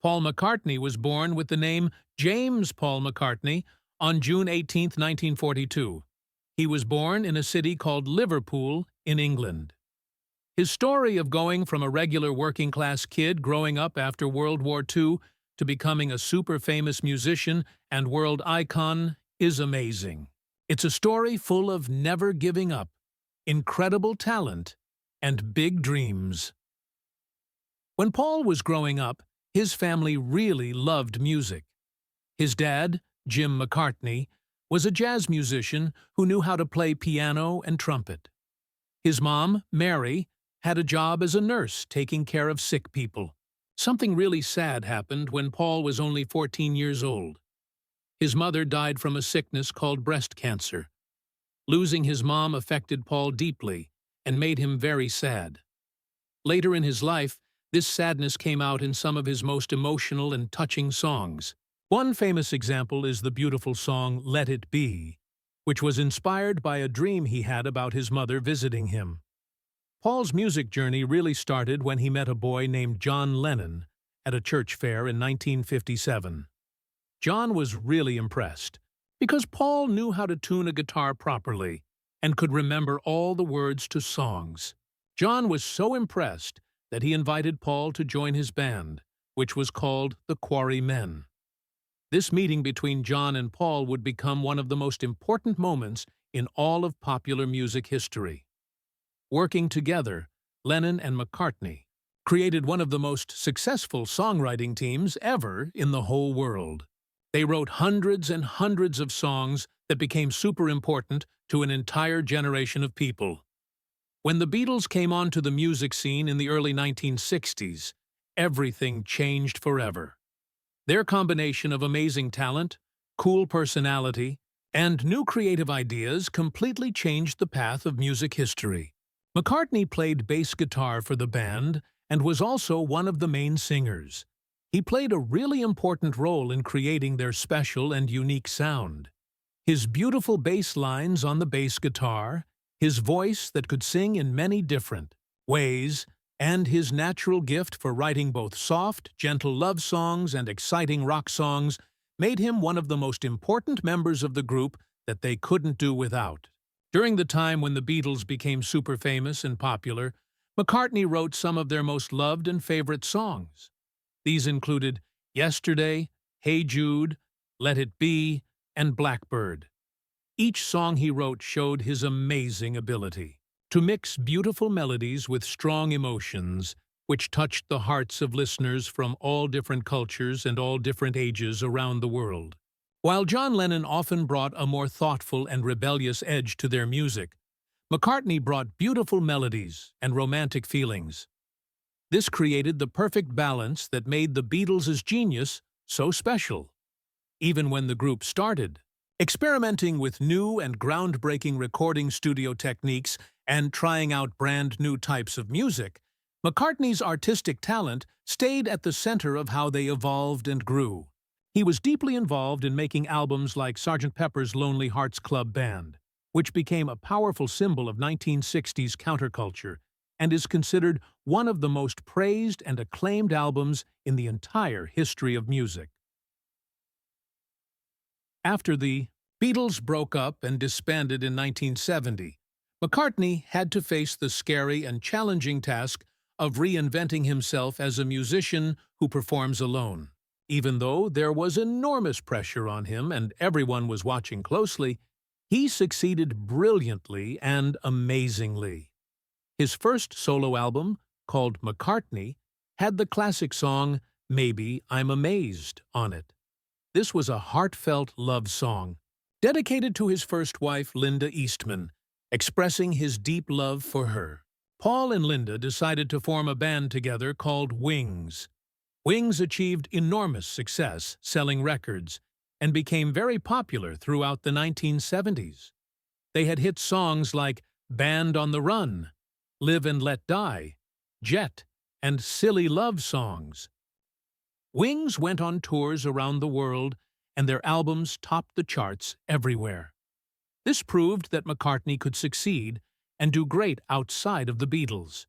Paul McCartney was born with the name James Paul McCartney on June 18, 1942. He was born in a city called Liverpool in England. His story of going from a regular working-class kid growing up after World War II to becoming a super-famous musician and world icon is amazing. It's a story full of never giving up, incredible talent, and big dreams. When Paul was growing up, his family really loved music. His dad, Jim McCartney, was a jazz musician who knew how to play piano and trumpet. His mom, Mary, had a job as a nurse taking care of sick people. Something really sad happened when Paul was only 14 years old. His mother died from a sickness called breast cancer. Losing his mom affected Paul deeply and made him very sad. Later in his life, this sadness came out in some of his most emotional and touching songs. One famous example is the beautiful song Let It Be, which was inspired by a dream he had about his mother visiting him. Paul's music journey really started when he met a boy named John Lennon at a church fair in 1957. John was really impressed because Paul knew how to tune a guitar properly and could remember all the words to songs. John was so impressed that he invited Paul to join his band, which was called the Quarrymen. This meeting between John and Paul would become one of the most important moments in all of popular music history. Working together, Lennon and McCartney created one of the most successful songwriting teams ever in the whole world. They wrote hundreds and hundreds of songs that became super important to an entire generation of people. When the Beatles came onto the music scene in the early 1960s, everything changed forever. Their combination of amazing talent, cool personality, and new creative ideas completely changed the path of music history. McCartney played bass guitar for the band and was also one of the main singers. He played a really important role in creating their special and unique sound. His beautiful bass lines on the bass guitar, his voice that could sing in many different ways, and his natural gift for writing both soft, gentle love songs and exciting rock songs made him one of the most important members of the group that they couldn't do without. During the time when the Beatles became super famous and popular, McCartney wrote some of their most loved and favorite songs. These included Yesterday, Hey Jude, Let It Be, and Blackbird. Each song he wrote showed his amazing ability to mix beautiful melodies with strong emotions, which touched the hearts of listeners from all different cultures and all different ages around the world. While John Lennon often brought a more thoughtful and rebellious edge to their music, McCartney brought beautiful melodies and romantic feelings. This created the perfect balance that made the Beatles' genius so special. Even when the group started, experimenting with new and groundbreaking recording studio techniques and trying out brand new types of music, McCartney's artistic talent stayed at the center of how they evolved and grew. He was deeply involved in making albums like Sgt. Pepper's Lonely Hearts Club Band, which became a powerful symbol of 1960s counterculture and is considered one of the most praised and acclaimed albums in the entire history of music. After the Beatles broke up and disbanded in 1970, McCartney had to face the scary and challenging task of reinventing himself as a musician who performs alone. Even though there was enormous pressure on him and everyone was watching closely, he succeeded brilliantly and amazingly. His first solo album, called McCartney, had the classic song Maybe I'm Amazed on it. This was a heartfelt love song, dedicated to his first wife, Linda Eastman, expressing his deep love for her. Paul and Linda decided to form a band together called Wings. Wings achieved enormous success selling records and became very popular throughout the 1970s. They had hit songs like Band on the Run, Live and Let Die, Jet, and Silly Love Songs. Wings went on tours around the world, and their albums topped the charts everywhere. This proved that McCartney could succeed and do great outside of the Beatles.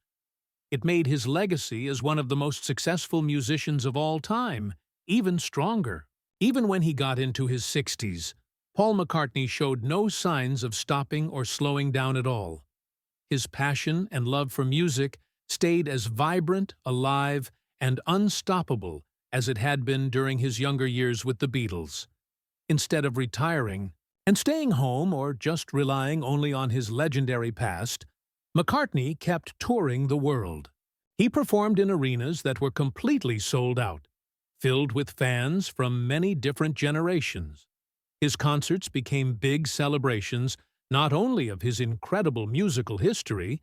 It made his legacy as one of the most successful musicians of all time even stronger. Even when he got into his 60s, Paul McCartney showed no signs of stopping or slowing down at all. His passion and love for music stayed as vibrant, alive, and unstoppable as it had been during his younger years with the Beatles. Instead of retiring and staying home or just relying only on his legendary past, McCartney kept touring the world. He performed in arenas that were completely sold out, filled with fans from many different generations. His concerts became big celebrations not only of his incredible musical history,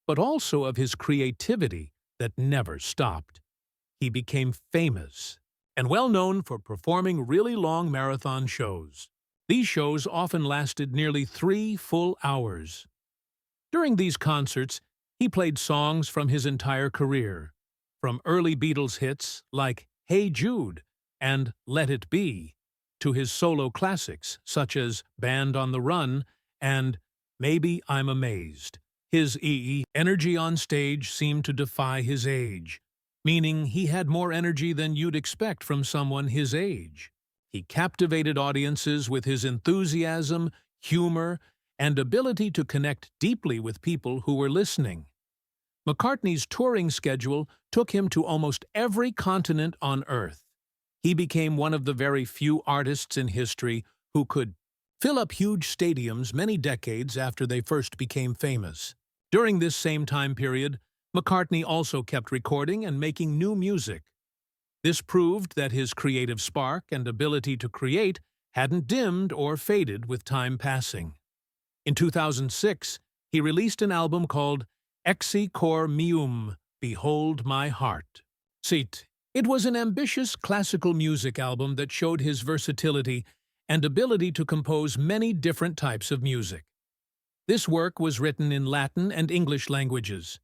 but also of his creativity that never stopped. He became famous and well known for performing really long marathon shows. These shows often lasted nearly 3 full hours. During these concerts, he played songs from his entire career, from early Beatles hits like Hey Jude and Let It Be, to his solo classics such as Band on the Run and Maybe I'm Amazed. His energy on stage seemed to defy his age, meaning he had more energy than you'd expect from someone his age. He captivated audiences with his enthusiasm, humor, and ability to connect deeply with people who were listening. McCartney's touring schedule took him to almost every continent on Earth. He became one of the very few artists in history who could fill up huge stadiums many decades after they first became famous. During this same time period, McCartney also kept recording and making new music. This proved that his creative spark and ability to create hadn't dimmed or faded with time passing. In 2006, he released an album called Exi Cor Meum, Behold My Heart. It was an ambitious classical music album that showed his versatility and ability to compose many different types of music. This work was written in Latin and English languages.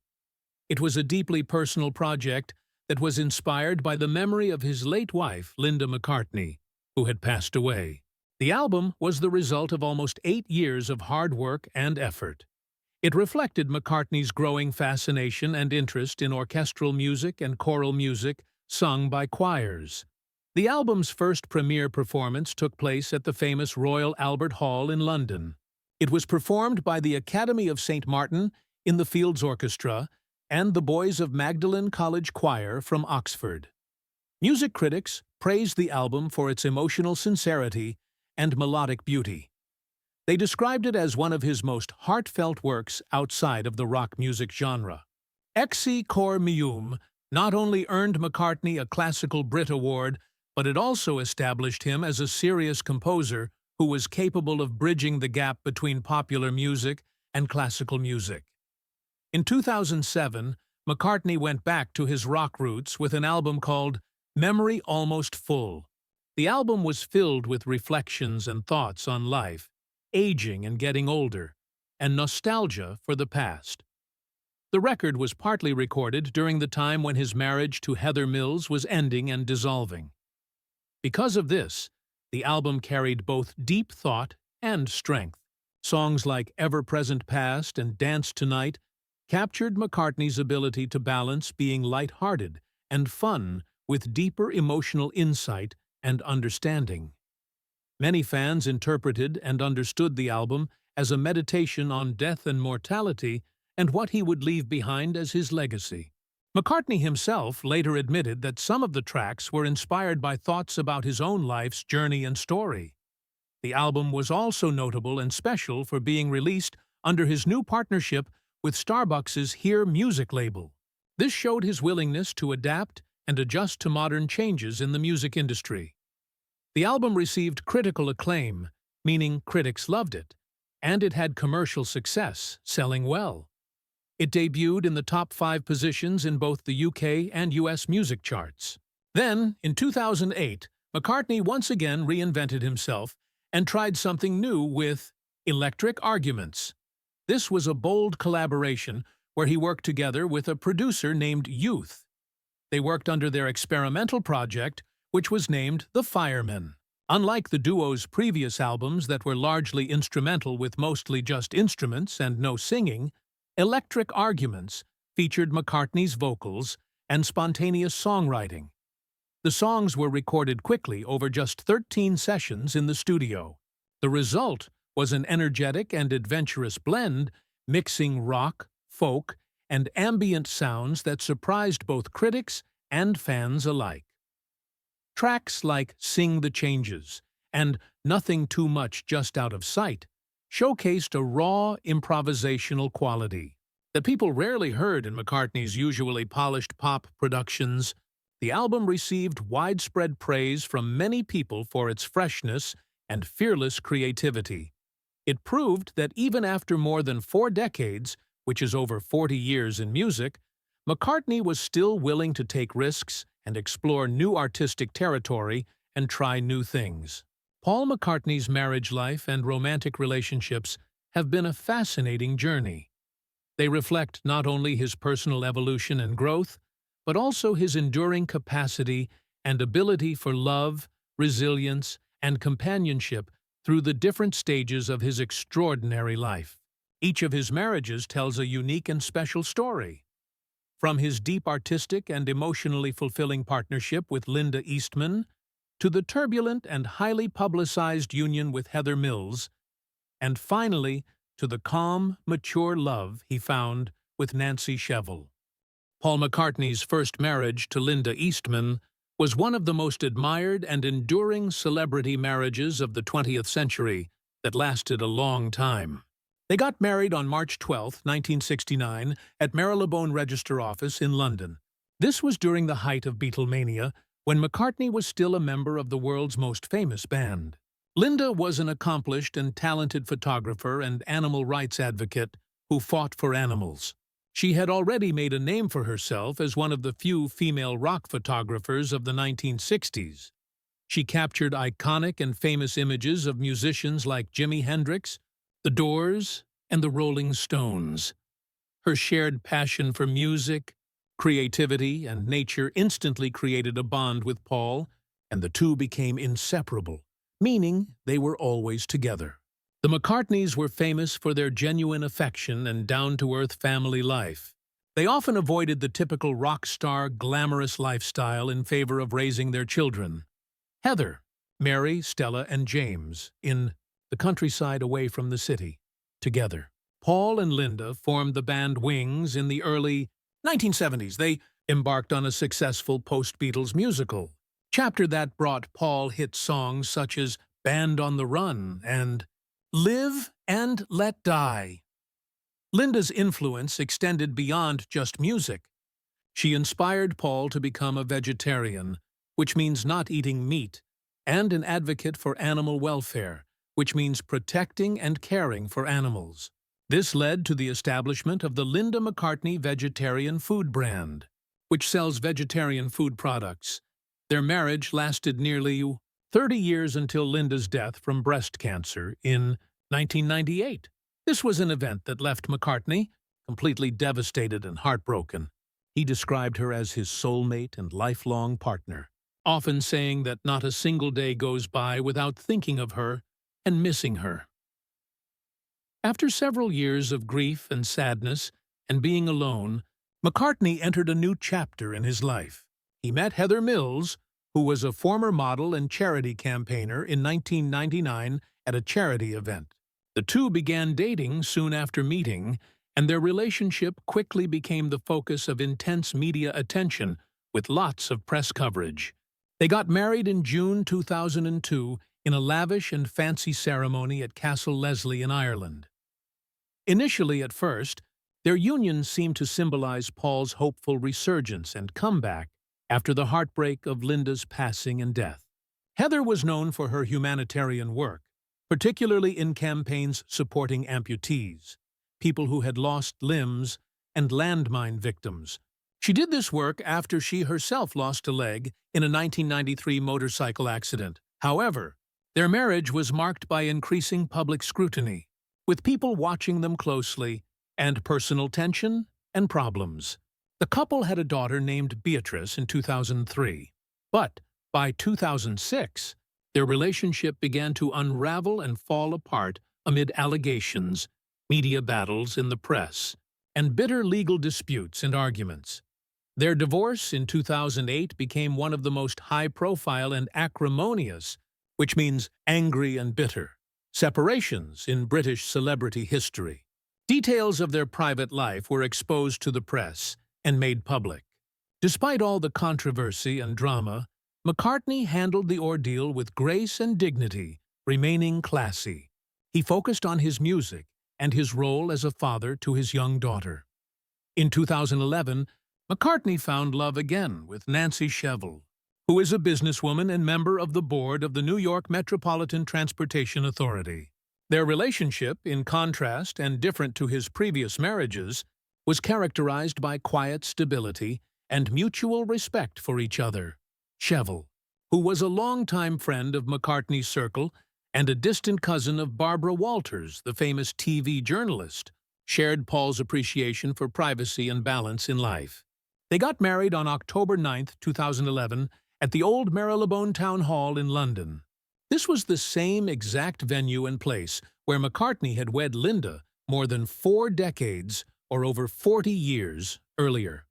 It was a deeply personal project that was inspired by the memory of his late wife, Linda McCartney, who had passed away. The album was the result of almost 8 years of hard work and effort. It reflected McCartney's growing fascination and interest in orchestral music and choral music sung by choirs. The album's first premiere performance took place at the famous Royal Albert Hall in London. It was performed by the Academy of St. Martin in the Fields Orchestra and the Boys of Magdalen College Choir from Oxford. Music critics praised the album for its emotional sincerity and melodic beauty. They described it as one of his most heartfelt works outside of the rock music genre. Exi Cor Meum not only earned McCartney a Classical Brit Award, but it also established him as a serious composer who was capable of bridging the gap between popular music and classical music. In 2007, McCartney went back to his rock roots with an album called Memory Almost Full. The album was filled with reflections and thoughts on life, aging and getting older, and nostalgia for the past. The record was partly recorded during the time when his marriage to Heather Mills was ending and dissolving. Because of this, the album carried both deep thought and strength. Songs like Ever Present Past and Dance Tonight captured McCartney's ability to balance being light-hearted and fun with deeper emotional insight and understanding. Many fans interpreted and understood the album as a meditation on death and mortality and what he would leave behind as his legacy. McCartney himself later admitted that some of the tracks were inspired by thoughts about his own life's journey and story. The album was also notable and special for being released under his new partnership with Starbucks's Hear Music label. This showed his willingness to adapt and adjust to modern changes in the music industry. The album received critical acclaim, meaning critics loved it, and it had commercial success, selling well. It debuted in the top 5 positions in both the UK and US music charts. Then, in 2008, McCartney once again reinvented himself and tried something new with Electric Arguments. This was a bold collaboration where he worked together with a producer named Youth. They worked under their experimental project, which was named The Firemen. Unlike the duo's previous albums that were largely instrumental with mostly just instruments and no singing, Electric Arguments featured McCartney's vocals and spontaneous songwriting. The songs were recorded quickly over just 13 sessions in the studio. The result was an energetic and adventurous blend, mixing rock, folk, and ambient sounds that surprised both critics and fans alike. Tracks like Sing the Changes and Nothing Too Much Just Out of Sight showcased a raw, improvisational quality that people rarely heard in McCartney's usually polished pop productions. The album received widespread praise from many people for its freshness and fearless creativity. It proved that even after more than 4 decades, which is over 40 years in music, McCartney was still willing to take risks and explore new artistic territory and try new things. Paul McCartney's marriage life and romantic relationships have been a fascinating journey. They reflect not only his personal evolution and growth, but also his enduring capacity and ability for love, resilience, and companionship through the different stages of his extraordinary life. Each of his marriages tells a unique and special story. From his deep artistic and emotionally fulfilling partnership with Linda Eastman, to the turbulent and highly publicized union with Heather Mills, and finally to the calm, mature love he found with Nancy Shevell. Paul McCartney's first marriage to Linda Eastman was one of the most admired and enduring celebrity marriages of the 20th century that lasted a long time. They got married on March 12, 1969, at Marylebone Register Office in London. This was during the height of Beatlemania, when McCartney was still a member of the world's most famous band. Linda was an accomplished and talented photographer and animal rights advocate who fought for animals. She had already made a name for herself as one of the few female rock photographers of the 1960s. She captured iconic and famous images of musicians like Jimi Hendrix, The Doors, and the Rolling Stones. Her shared passion for music, creativity, and nature instantly created a bond with Paul, and the two became inseparable, meaning they were always together. The McCartneys were famous for their genuine affection and down-to-earth family life. They often avoided the typical rock star, glamorous lifestyle in favor of raising their children. Heather, Mary, Stella, and James, in the countryside away from the city, together. Paul and Linda formed the band Wings in the early 1970s. They embarked on a successful post-Beatles musical, chapter that brought Paul hit songs such as Band on the Run and Live and Let Die. Linda's influence extended beyond just music. She inspired Paul to become a vegetarian, which means not eating meat, and an advocate for animal welfare, which means protecting and caring for animals. This led to the establishment of the Linda McCartney vegetarian food brand, which sells vegetarian food products. Their marriage lasted nearly 30 years until Linda's death from breast cancer in 1998. This was an event that left McCartney completely devastated and heartbroken. He described her as his soulmate and lifelong partner, often saying that not a single day goes by without thinking of her and missing her. After several years of grief and sadness and being alone, McCartney entered a new chapter in his life. He met Heather Mills, who was a former model and charity campaigner, in 1999 at a charity event. The two began dating soon after meeting, and their relationship quickly became the focus of intense media attention with lots of press coverage. They got married in June 2002 in a lavish and fancy ceremony at Castle Leslie in Ireland. Initially, at first, their union seemed to symbolize Paul's hopeful resurgence and comeback after the heartbreak of Linda's passing and death. Heather was known for her humanitarian work, particularly in campaigns supporting amputees, people who had lost limbs, and landmine victims. She did this work after she herself lost a leg in a 1993 motorcycle accident. However, their marriage was marked by increasing public scrutiny, with people watching them closely, and personal tension and problems. The couple had a daughter named Beatrice in 2003, but by 2006, their relationship began to unravel and fall apart amid allegations, media battles in the press, and bitter legal disputes and arguments. Their divorce in 2008 became one of the most high-profile and acrimonious, which means angry and bitter, separations in British celebrity history. Details of their private life were exposed to the press and made public. Despite all the controversy and drama, McCartney handled the ordeal with grace and dignity, remaining classy. He focused on his music and his role as a father to his young daughter. In 2011, McCartney found love again with Nancy Shevell, who is a businesswoman and member of the board of the New York Metropolitan Transportation Authority. Their relationship, in contrast and different to his previous marriages, was characterized by quiet stability and mutual respect for each other. Shevell, who was a longtime friend of McCartney's circle and a distant cousin of Barbara Walters, the famous TV journalist, shared Paul's appreciation for privacy and balance in life. They got married on October 9, 2011, at the Old Marylebone Town Hall in London. This was the same exact venue and place where McCartney had wed Linda more than 4 decades, or over 40 years, earlier.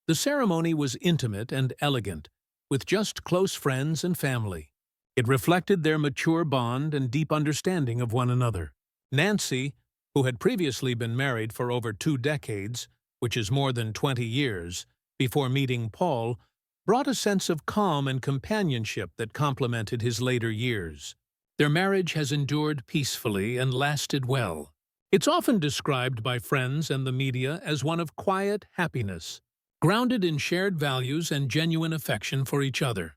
The ceremony was intimate and elegant, with just close friends and family. It reflected their mature bond and deep understanding of one another. Nancy, who had previously been married for over 2 decades, which is more than 20 years, before meeting Paul, brought a sense of calm and companionship that complemented his later years. Their marriage has endured peacefully and lasted well. It's often described by friends and the media as one of quiet happiness, grounded in shared values and genuine affection for each other.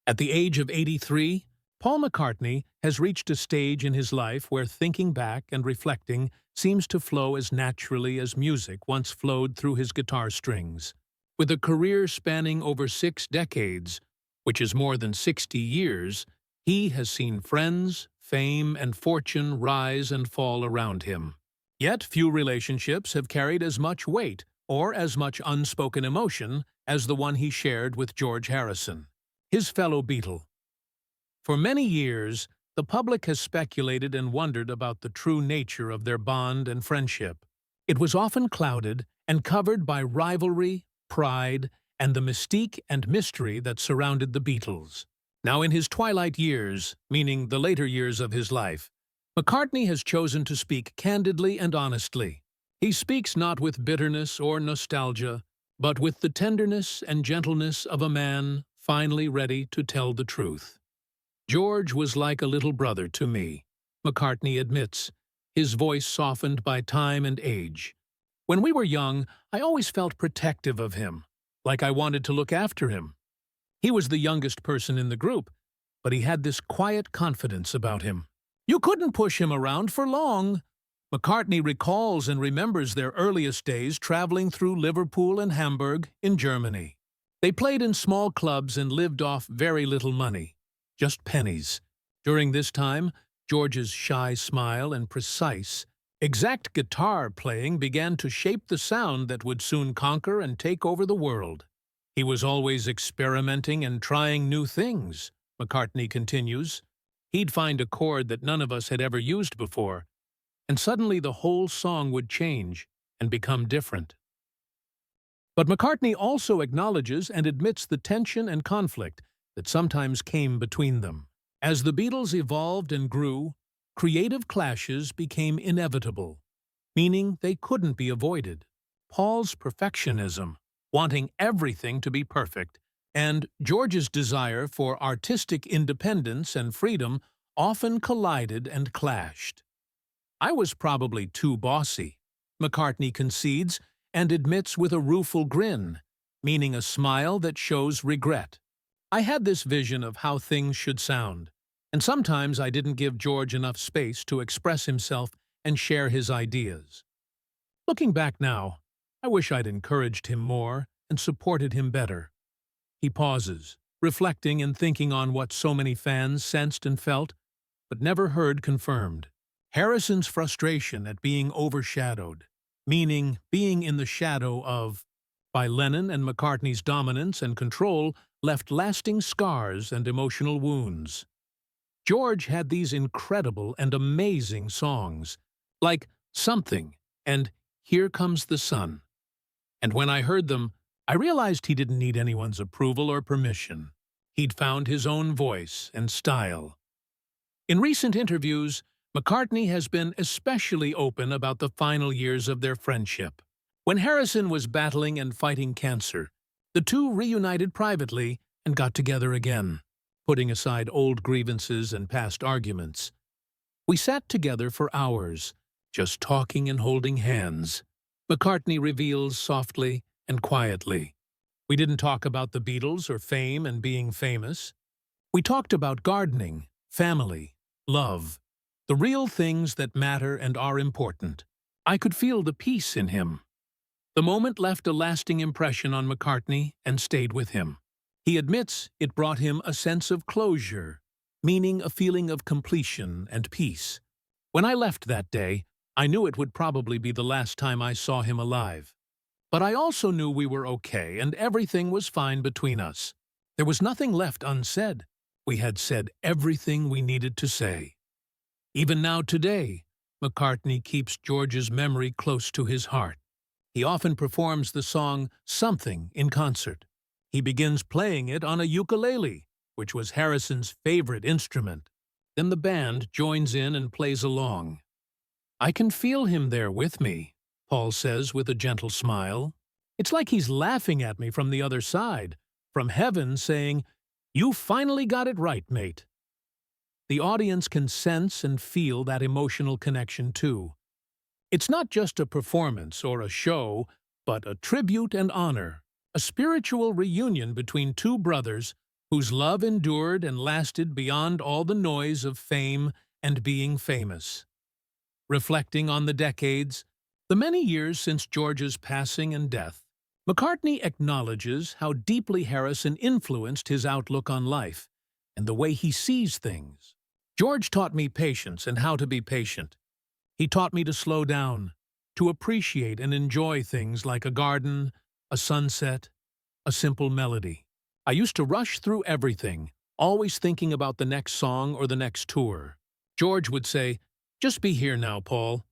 At the age of 83, Paul McCartney has reached a stage in his life where thinking back and reflecting seems to flow as naturally as music once flowed through his guitar strings. With a career spanning over 6 decades, which is more than 60 years, he has seen friends, fame, and fortune rise and fall around him. Yet few relationships have carried as much weight or as much unspoken emotion as the one he shared with George Harrison, his fellow Beatle. For many years, the public has speculated and wondered about the true nature of their bond and friendship. It was often clouded and covered by rivalry, pride, and the mystique and mystery that surrounded the Beatles. Now in his twilight years, meaning the later years of his life, McCartney has chosen to speak candidly and honestly. He speaks not with bitterness or nostalgia, but with the tenderness and gentleness of a man finally ready to tell the truth. George was like a little brother to me, McCartney admits, his voice softened by time and age. When we were young, I always felt protective of him, like I wanted to look after him. He was the youngest person in the group, but he had this quiet confidence about him. You couldn't push him around for long. McCartney recalls and remembers their earliest days traveling through Liverpool and Hamburg in Germany. They played in small clubs and lived off very little money, just pennies. During this time, George's shy smile and precise, exact guitar playing began to shape the sound that would soon conquer and take over the world. He was always experimenting and trying new things, McCartney continues. He'd find a chord that none of us had ever used before, and suddenly the whole song would change and become different. But McCartney also acknowledges and admits the tension and conflict that sometimes came between them. As the Beatles evolved and grew, creative clashes became inevitable, meaning they couldn't be avoided. Paul's perfectionism, wanting everything to be perfect, and George's desire for artistic independence and freedom often collided and clashed. I was probably too bossy, McCartney concedes and admits with a rueful grin, meaning a smile that shows regret. I had this vision of how things should sound, and sometimes I didn't give George enough space to express himself and share his ideas. Looking back now, I wish I'd encouraged him more and supported him better. He pauses, reflecting and thinking on what so many fans sensed and felt, but never heard confirmed. Harrison's frustration at being overshadowed, meaning being in the shadow of, by Lennon and McCartney's dominance and control, left lasting scars and emotional wounds. George had these incredible and amazing songs, like Something and Here Comes the Sun. And when I heard them, I realized he didn't need anyone's approval or permission. He'd found his own voice and style. In recent interviews, McCartney has been especially open about the final years of their friendship. When Harrison was battling and fighting cancer, the two reunited privately and got together again, putting aside old grievances and past arguments. We sat together for hours, just talking and holding hands. McCartney reveals softly and quietly. We didn't talk about the Beatles or fame and being famous. We talked about gardening, family, love, the real things that matter and are important. I could feel the peace in him. The moment left a lasting impression on McCartney and stayed with him. He admits it brought him a sense of closure, meaning a feeling of completion and peace. When I left that day, I knew it would probably be the last time I saw him alive. But I also knew we were okay and everything was fine between us. There was nothing left unsaid. We had said everything we needed to say. Even now today, McCartney keeps George's memory close to his heart. He often performs the song Something in concert. He begins playing it on a ukulele, which was Harrison's favorite instrument. Then the band joins in and plays along. I can feel him there with me, Paul says with a gentle smile. It's like he's laughing at me from the other side, from heaven saying, "You finally got it right, mate." The audience can sense and feel that emotional connection too. It's not just a performance or a show, but a tribute and honor, a spiritual reunion between two brothers whose love endured and lasted beyond all the noise of fame and being famous. Reflecting on the decades, the many years since George's passing and death, McCartney acknowledges how deeply Harrison influenced his outlook on life and the way he sees things. George taught me patience and how to be patient. He taught me to slow down, to appreciate and enjoy things like a garden, a sunset, a simple melody. I used to rush through everything, always thinking about the next song or the next tour. George would say, "Just be here now, Paul."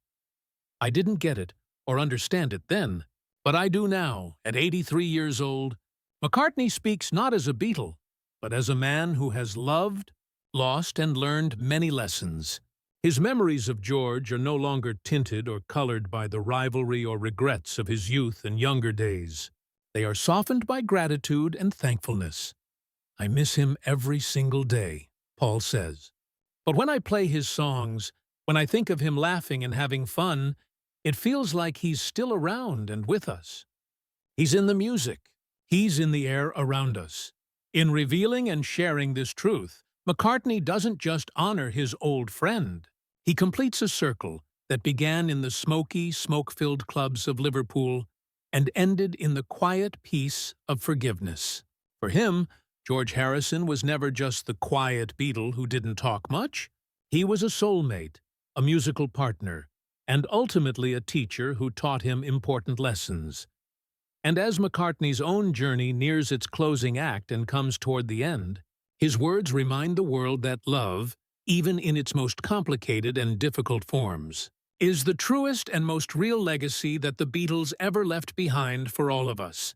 I didn't get it or understand it then, but I do now, at 83 years old. McCartney speaks not as a Beatle, but as a man who has loved, lost, and learned many lessons. His memories of George are no longer tinted or colored by the rivalry or regrets of his youth and younger days. They are softened by gratitude and thankfulness. I miss him every single day, Paul says. But when I play his songs, when I think of him laughing and having fun, it feels like he's still around and with us. He's in the music. He's in the air around us. In revealing and sharing this truth, McCartney doesn't just honor his old friend. He completes a circle that began in the smoky, smoke-filled clubs of Liverpool and ended in the quiet peace of forgiveness. For him, George Harrison was never just the quiet Beatle who didn't talk much. He was a soulmate, a musical partner, and ultimately a teacher who taught him important lessons. And as McCartney's own journey nears its closing act and comes toward the end, his words remind the world that love, even in its most complicated and difficult forms, is the truest and most real legacy that the Beatles ever left behind for all of us.